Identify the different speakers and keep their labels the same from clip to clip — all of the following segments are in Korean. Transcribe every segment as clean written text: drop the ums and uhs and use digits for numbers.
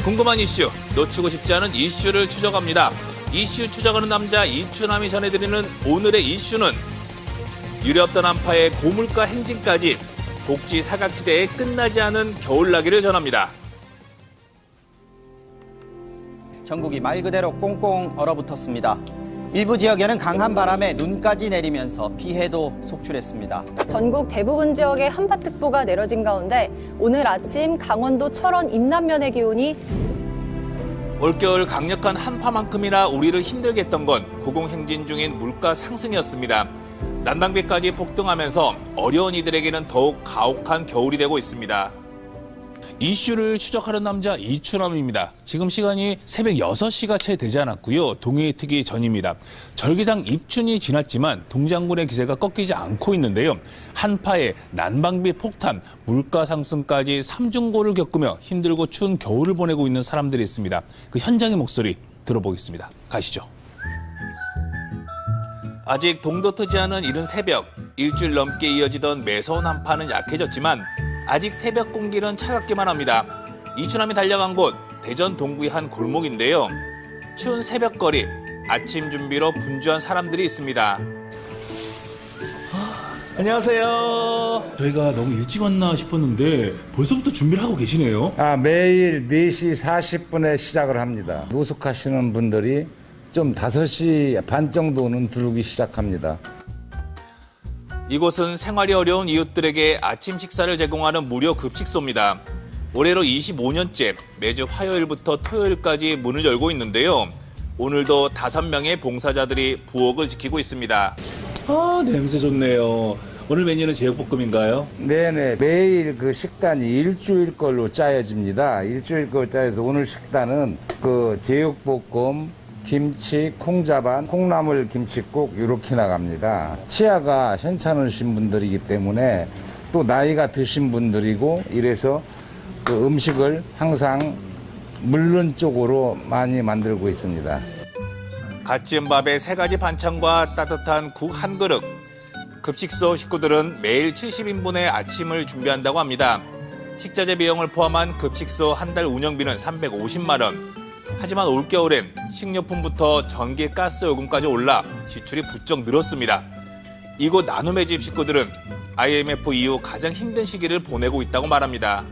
Speaker 1: 궁금한 이슈, 놓치고 싶지 않은 이슈를 추적합니다. 이슈 추적하는 남자 이추남이 전해드리는 오늘의 이슈는 유례없던 한파의 고물가 행진까지 복지 사각지대에 끝나지 않은 겨울나기를 전합니다.
Speaker 2: 전국이 말 그대로 꽁꽁 얼어붙었습니다. 일부 지역에는 강한 바람에 눈까지 내리면서 피해도 속출했습니다.
Speaker 3: 전국 대부분 지역에 한파특보가 내려진 가운데 오늘 아침 강원도 철원 인남면의 기온이
Speaker 1: 올겨울 강력한 한파만큼이나 우리를 힘들게 했던 건 고공행진 중인 물가 상승이었습니다. 난방비까지 폭등하면서 어려운 이들에게는 더욱 가혹한 겨울이 되고 있습니다. 이슈를 추적하는 남자 이추남입니다. 지금 시간이 새벽 6시가 채 되지 않았고요. 동해에 트기 전입니다. 절기상 입춘이 지났지만 동장군의 기세가 꺾이지 않고 있는데요. 한파에 난방비 폭탄, 물가 상승까지 삼중고를 겪으며 힘들고 추운 겨울을 보내고 있는 사람들이 있습니다. 그 현장의 목소리 들어보겠습니다. 가시죠. 아직 동도 트지 않은 이른 새벽, 일주일 넘게 이어지던 매서운 한파는 약해졌지만 아직 새벽 공기는 차갑기만 합니다. 이추남이 달려간 곳, 대전 동구의 한 골목인데요. 추운 새벽거리, 아침 준비로 분주한 사람들이 있습니다. 안녕하세요. 저희가 너무 일찍 왔나 싶었는데 벌써부터 준비를 하고 계시네요.
Speaker 4: 매일 4시 40분에 시작을 합니다. 노숙하시는 분들이 좀 5시 반 정도는 들어오기 시작합니다.
Speaker 1: 이곳은 생활이 어려운 이웃들에게 아침 식사를 제공하는 무료 급식소입니다. 올해로 25년째 매주 화요일부터 토요일까지 문을 열고 있는데요. 오늘도 5명의 봉사자들이 부엌을 지키고 있습니다. 냄새 좋네요. 오늘 메뉴는 제육볶음인가요?
Speaker 4: 네네. 매일 그 식단이 일주일 걸로 짜여집니다. 일주일 걸로 짜여서 오늘 식단은 그 제육볶음, 김치, 콩자반, 콩나물 김치국 이렇게 나갑니다. 치아가 괜찮으신 분들이기 때문에 또 나이가 드신 분들이고 이래서 그 음식을 항상 물른 쪽으로 많이 만들고 있습니다.
Speaker 1: 갓 지은 밥에 3가지 반찬과 따뜻한 국 한 그릇. 급식소 식구들은 매일 70인분의 아침을 준비한다고 합니다. 식자재 비용을 포함한 급식소 한 달 운영비는 350만 원. 하지만 올겨울엔 식료품부터 전기, 가스 요금까지 올라 지출이 부쩍 늘었습니다. 이곳 나눔의 집 식구들은 IMF 이후 가장 힘든 시기를 보내고 있다고 말합니다.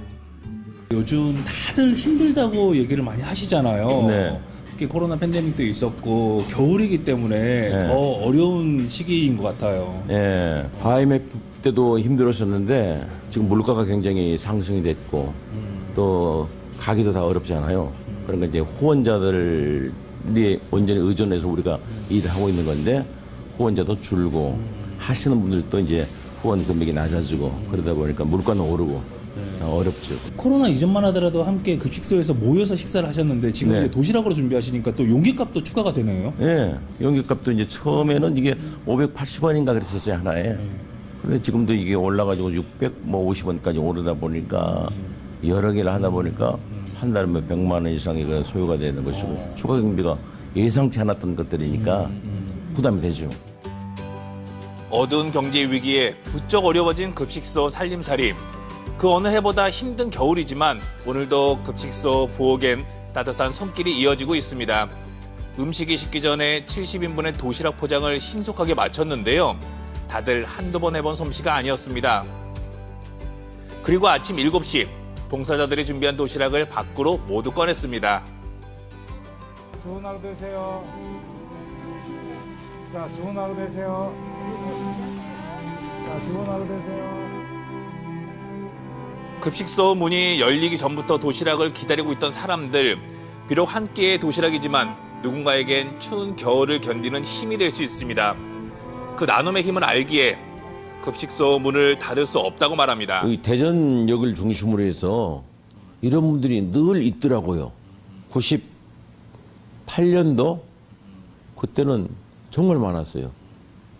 Speaker 5: 요즘 다들 힘들다고 얘기를 많이 하시잖아요.
Speaker 6: 네.
Speaker 5: 특히 코로나 팬데믹도 있었고 겨울이기 때문에 더 어려운 시기인 것 같아요.
Speaker 6: 예, IMF 때도 힘들었었는데 지금 물가가 굉장히 상승이 됐고 또 가기도 다 어렵잖아요. 그러니까 이제 후원자들이 온전히 의존해서 우리가 일을 하고 있는 건데 후원자도 줄고 하시는 분들도 이제 후원 금액이 낮아지고 그러다 보니까 물가는 오르고 어렵죠.
Speaker 5: 코로나 이전만 하더라도 함께 급식소에서 모여서 식사를 하셨는데 지금
Speaker 6: 네.
Speaker 5: 이제 도시락으로 준비하시니까 또 용기값도 추가가 되네요.
Speaker 6: 예, 용기값도 이제 처음에는 이게 580원인가 그랬었어요, 하나에. 근데 지금도 이게 올라가지고 650원까지 오르다 보니까 여러 개를 하다 보니까 한 달에 100만 원 이상이 소요가 되는 것이고 추가 경비가 예상치 않았던 것들이니까 부담이 되죠.
Speaker 1: 어두운 경제 위기에 부쩍 어려워진 급식소 살림살이. 그 어느 해보다 힘든 겨울이지만 오늘도 급식소 부엌엔 따뜻한 손길이 이어지고 있습니다. 음식이 식기 전에 70인분의 도시락 포장을 신속하게 마쳤는데요. 다들 한두 번 해본 솜씨가 아니었습니다. 그리고 아침 7시 봉사자들이 준비한 도시락을 밖으로 모두 꺼냈습니다.
Speaker 4: 좋은 하루 되세요. 자, 좋은 하루 되세요. 자, 좋은 하루 되세요.
Speaker 1: 급식소 문이 열리기 전부터 도시락을 기다리고 있던 사람들. 비록 한 끼의 도시락이지만 누군가에겐 추운 겨울을 견디는 힘이 될 수 있습니다. 그 나눔의 힘을 알기에 급식소 문을 닫을 수 없다고 말합니다.
Speaker 6: 여기 대전역을 중심으로 해서 이런 분들이 늘 있더라고요. 98년도 그때는 정말 많았어요.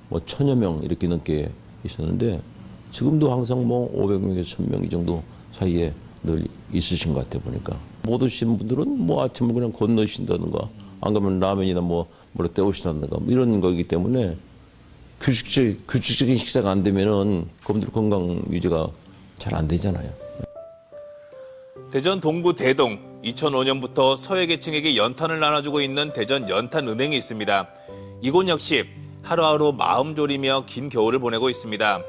Speaker 6: 뭐 1000여 명 이렇게 넘게 있었는데 지금도 항상 뭐 500명에서 1000명 이 정도 사이에 늘 있으신 것 같아 보니까. 못 오신 분들은 뭐 아침을 그냥 건너신다든가 안 가면 라면이나 뭐로 때우신다든가 뭐 이런 거기 때문에 규칙적인 식사가 안 되면은 그분들 건강 유지가 잘 안 되잖아요.
Speaker 1: 대전 동구 대동 2005년부터 소외계층에게 연탄을 나눠주고 있는 대전 연탄은행이 있습니다. 이곳 역시 하루하루 마음 졸이며 긴 겨울을 보내고 있습니다.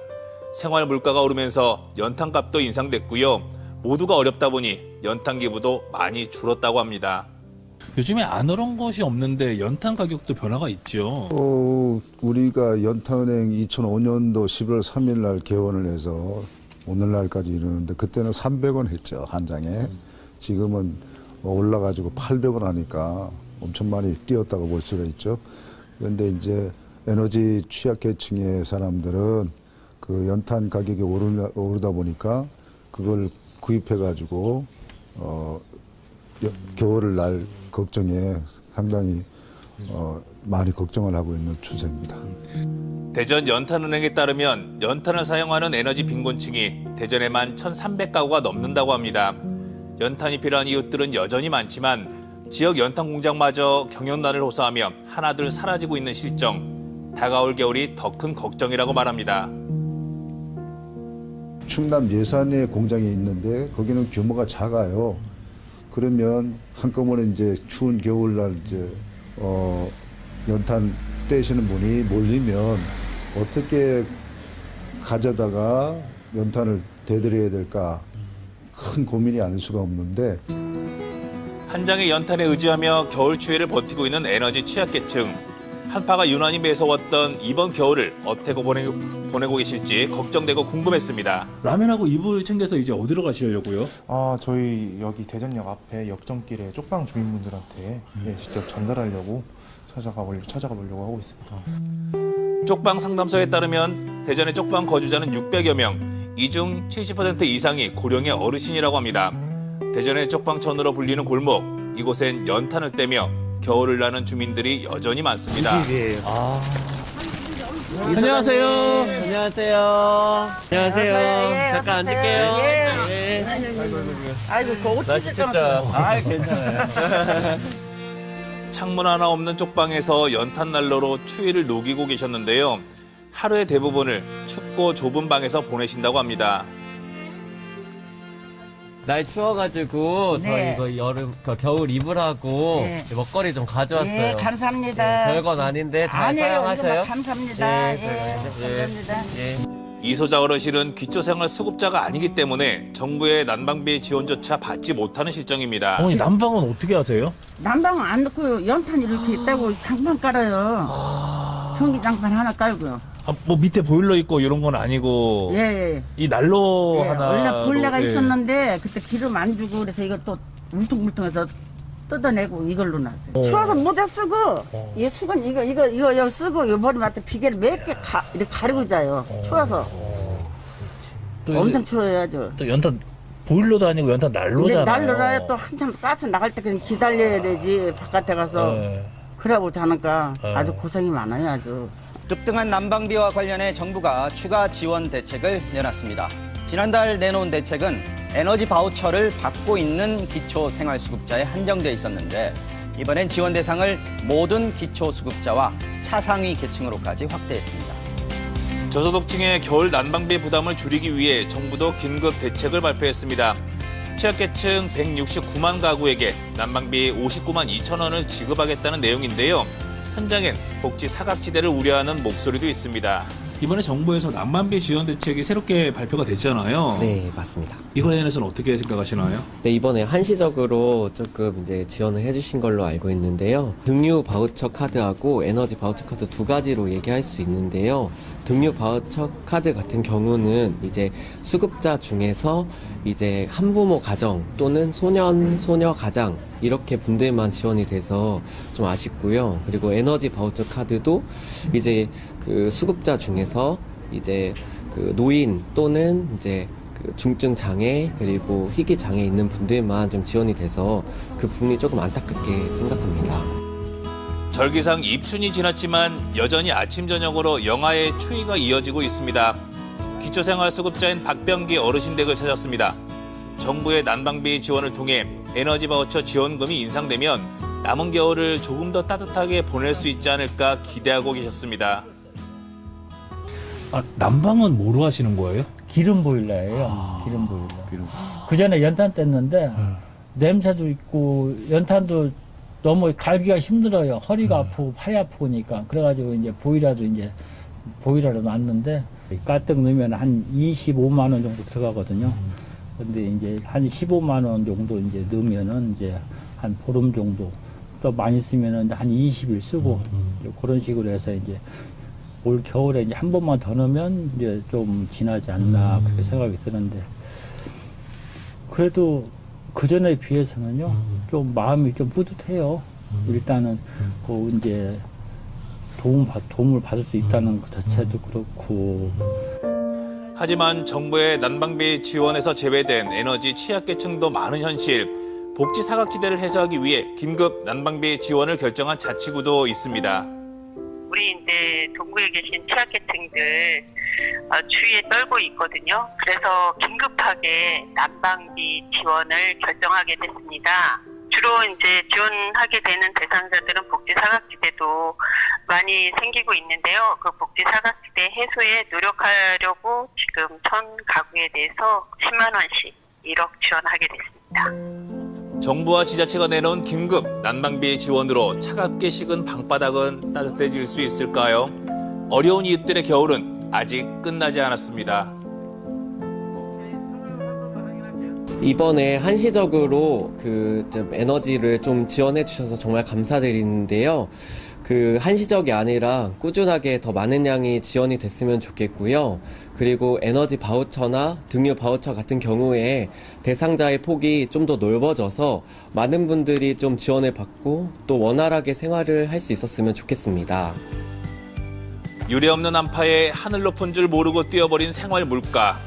Speaker 1: 생활 물가가 오르면서 연탄값도 인상됐고요. 모두가 어렵다 보니 연탄 기부도 많이 줄었다고 합니다.
Speaker 5: 요즘에 안 오른 것이 없는데 연탄 가격도 변화가 있죠.
Speaker 7: 우리가 연탄은행 2005년도 11월 3일 날 개원을 해서 오늘날까지 이르는데 그때는 300원 했죠, 한 장에. 지금은 올라가지고 800원 하니까 엄청 많이 뛰었다고 볼 수가 있죠. 그런데 이제 에너지 취약계층의 사람들은 그 연탄 가격이 오르다 보니까 그걸 구입해가지고 겨울을 날 걱정에 상당히 많이 걱정을 하고 있는 추세입니다.
Speaker 1: 대전 연탄은행에 따르면 연탄을 사용하는 에너지 빈곤층이 대전에만 1,300가구가 넘는다고 합니다. 연탄이 필요한 이웃들은 여전히 많지만 지역 연탄 공장마저 경영난을 호소하며 하나둘 사라지고 있는 실정. 다가올 겨울이 더 큰 걱정이라고 말합니다.
Speaker 7: 충남 예산에 공장이 있는데 거기는 규모가 작아요. 그러면 한꺼번에 이제 추운 겨울날 이제 연탄 떼시는 분이 몰리면 어떻게 가져다가 연탄을 대드려야 될까 큰 고민이 아닐 수가 없는데
Speaker 1: 한 장의 연탄에 의지하며 겨울 추위를 버티고 있는 에너지 취약계층. 한파가 유난히 매서웠던 이번 겨울을 어떻게 보내고 계실지 걱정되고 궁금했습니다.
Speaker 5: 라면하고 이불 챙겨서 이제 어디로 가시려고요?
Speaker 8: 저희 여기 대전역 앞에 역전길에 쪽방 주민분들한테 직접 전달하려고 찾아가 보려고 하고 있습니다.
Speaker 1: 쪽방 상담소에 따르면 대전의 쪽방 거주자는 600여 명, 이 중 70% 이상이 고령의 어르신이라고 합니다. 대전의 쪽방촌으로 불리는 골목, 이곳엔 연탄을 떼며 겨울을 나는 주민들이 여전히 많습니다.
Speaker 5: 안녕하세요.
Speaker 9: 안녕하세요. 안녕하세요. 잠깐 앉을게요. 네.
Speaker 10: 아이고, 그거
Speaker 9: 날씨 춥죠?
Speaker 10: 아, 괜찮아요.
Speaker 1: 창문 하나 없는 쪽방에서 연탄 난로로 추위를 녹이고 계셨는데요. 하루의 대부분을 춥고 좁은 방에서 보내신다고 합니다.
Speaker 9: 날 추워가지고
Speaker 10: 네.
Speaker 9: 저희 이거 겨울 이불하고
Speaker 10: 네.
Speaker 9: 먹거리 좀 가져왔어요.
Speaker 10: 예, 감사합니다.
Speaker 9: 별건 아닌데 잘
Speaker 10: 아니에요,
Speaker 9: 사용하셔요?
Speaker 10: 이거 감사합니다.
Speaker 9: 네,
Speaker 10: 예, 감사합니다.
Speaker 9: 예.
Speaker 1: 이소자 어르신은 기초생활 수급자가 아니기 때문에 정부의 난방비 지원조차 받지 못하는 실정입니다.
Speaker 5: 어머니 난방은 어떻게 하세요?
Speaker 10: 난방은 안 넣고 연탄 이렇게 있다고 장판 깔아요. 전기장판 하나 깔고요.
Speaker 5: 뭐 밑에 보일러 있고 이런 건 아니고
Speaker 10: 예.
Speaker 5: 이 난로
Speaker 10: 예,
Speaker 5: 하나
Speaker 10: 원래 보일러가 있었는데 그때 기름 안 주고 그래서 이걸 또 물통물통해서 뜯어내고 이걸로 놨어요. 추워서 못해 쓰고 이 수건 이거 쓰고 이 머리 맡에 비계를 몇 개 이렇게 가리고 자요. 추워서 엄청 추워야죠.
Speaker 5: 또 연탄 보일러도 아니고 연탄
Speaker 10: 근데
Speaker 5: 난로잖아요.
Speaker 10: 날로라야 또 한참 가스 나갈 때 그냥 기다려야 되지 바깥에 가서 그러고 자니까 아주 고생이 많아요 아주.
Speaker 2: 급등한 난방비와 관련해 정부가 추가 지원 대책을 내놨습니다. 지난달 내놓은 대책은 에너지 바우처를 받고 있는 기초생활수급자에 한정돼 있었는데 이번엔 지원 대상을 모든 기초수급자와 차상위 계층으로까지 확대했습니다.
Speaker 1: 저소득층의 겨울 난방비 부담을 줄이기 위해 정부도 긴급 대책을 발표했습니다. 취약계층 169만 가구에게 난방비 59만 2천 원을 지급하겠다는 내용인데요. 현장엔 복지 사각지대를 우려하는 목소리도 있습니다.
Speaker 5: 이번에 정부에서 난방비 지원 대책이 새롭게 발표가 됐잖아요.
Speaker 9: 네, 맞습니다.
Speaker 5: 이거에 대해서는 어떻게 생각하시나요?
Speaker 9: 네, 이번에 한시적으로 조금 이제 지원을 해주신 걸로 알고 있는데요. 등유 바우처 카드하고 에너지 바우처 카드 두 가지로 얘기할 수 있는데요. 등유 바우처 카드 같은 경우는 이제 수급자 중에서 이제 한부모 가정 또는 소년, 소녀 가장 이렇게 분들만 지원이 돼서 좀 아쉽고요. 그리고 에너지 바우처 카드도 이제 그 수급자 중에서 이제 그 노인 또는 이제 그 중증 장애 그리고 희귀 장애 있는 분들만 좀 지원이 돼서 그 부분이 조금 안타깝게 생각합니다.
Speaker 1: 절기상 입춘이 지났지만 여전히 아침 저녁으로 영하의 추위가 이어지고 있습니다. 기초생활수급자인 박병기 어르신 댁을 찾았습니다. 정부의 난방비 지원을 통해 에너지 바우처 지원금이 인상되면 남은 겨울을 조금 더 따뜻하게 보낼 수 있지 않을까 기대하고 계셨습니다.
Speaker 5: 난방은 뭐로 하시는 거예요?
Speaker 11: 기름 보일러예요. 기름 보일러. 그 전에 연탄 뗐는데 냄새도 있고 연탄도 너무 갈기가 힘들어요. 허리가 아프고 팔이 아프니까. 그래가지고 이제 보일러로 놨는데 가뜩 넣으면 한 25만 원 정도 들어가거든요. 근데 이제 한 15만 원 정도 이제 넣으면은 이제 한 보름 정도, 또 많이 쓰면은 한 20일 쓰고 이제 그런 식으로 해서 이제 올 겨울에 이제 한 번만 더 넣으면 이제 좀 지나지 않나 그렇게 생각이 드는데, 그래도 그 전에 비해서는요 좀 마음이 좀 뿌듯해요. 일단은 그 이제 도움을 받을 수 있다는 것 자체도 그렇고.
Speaker 1: 하지만 정부의 난방비 지원에서 제외된 에너지 취약계층도 많은 현실. 복지 사각지대를 해소하기 위해 긴급 난방비 지원을 결정한 자치구도 있습니다.
Speaker 12: 우리 이제 동구에 계신 취약계층들 추위에 떨고 있거든요. 그래서 긴급하게 난방비 지원을 결정하게 됐습니다. 주로 이제 지원하게 되는 대상자들은 복지 사각지대도 많이 생기고 있는데요. 그 복지 사각지대 해소에 노력하려고 지금 1000가구에 대해서 10만 원씩 1억 지원하게 됐습니다.
Speaker 1: 정부와 지자체가 내놓은 긴급 난방비 지원으로 차갑게 식은 방바닥은 따뜻해질 수 있을까요? 어려운 이웃들의 겨울은 아직 끝나지 않았습니다.
Speaker 9: 이번에 한시적으로 좀 에너지를 좀 지원해 주셔서 정말 감사드리는데요. 한시적이 아니라 꾸준하게 더 많은 양이 지원이 됐으면 좋겠고요. 그리고 에너지 바우처나 등유 바우처 같은 경우에 대상자의 폭이 좀 더 넓어져서 많은 분들이 좀 지원을 받고 또 원활하게 생활을 할 수 있었으면 좋겠습니다.
Speaker 1: 유례없는 한파에 하늘 높은 줄 모르고 뛰어버린 생활 물가.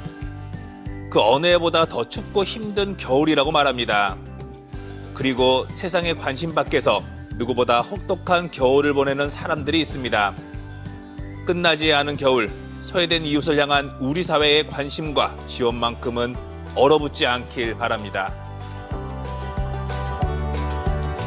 Speaker 1: 그 어느 해보다 더 춥고 힘든 겨울이라고 말합니다. 그리고 세상의 관심 밖에서 누구보다 혹독한 겨울을 보내는 사람들이 있습니다. 끝나지 않은 겨울, 소외된 이웃을 향한 우리 사회의 관심과 지원만큼은 얼어붙지 않길 바랍니다.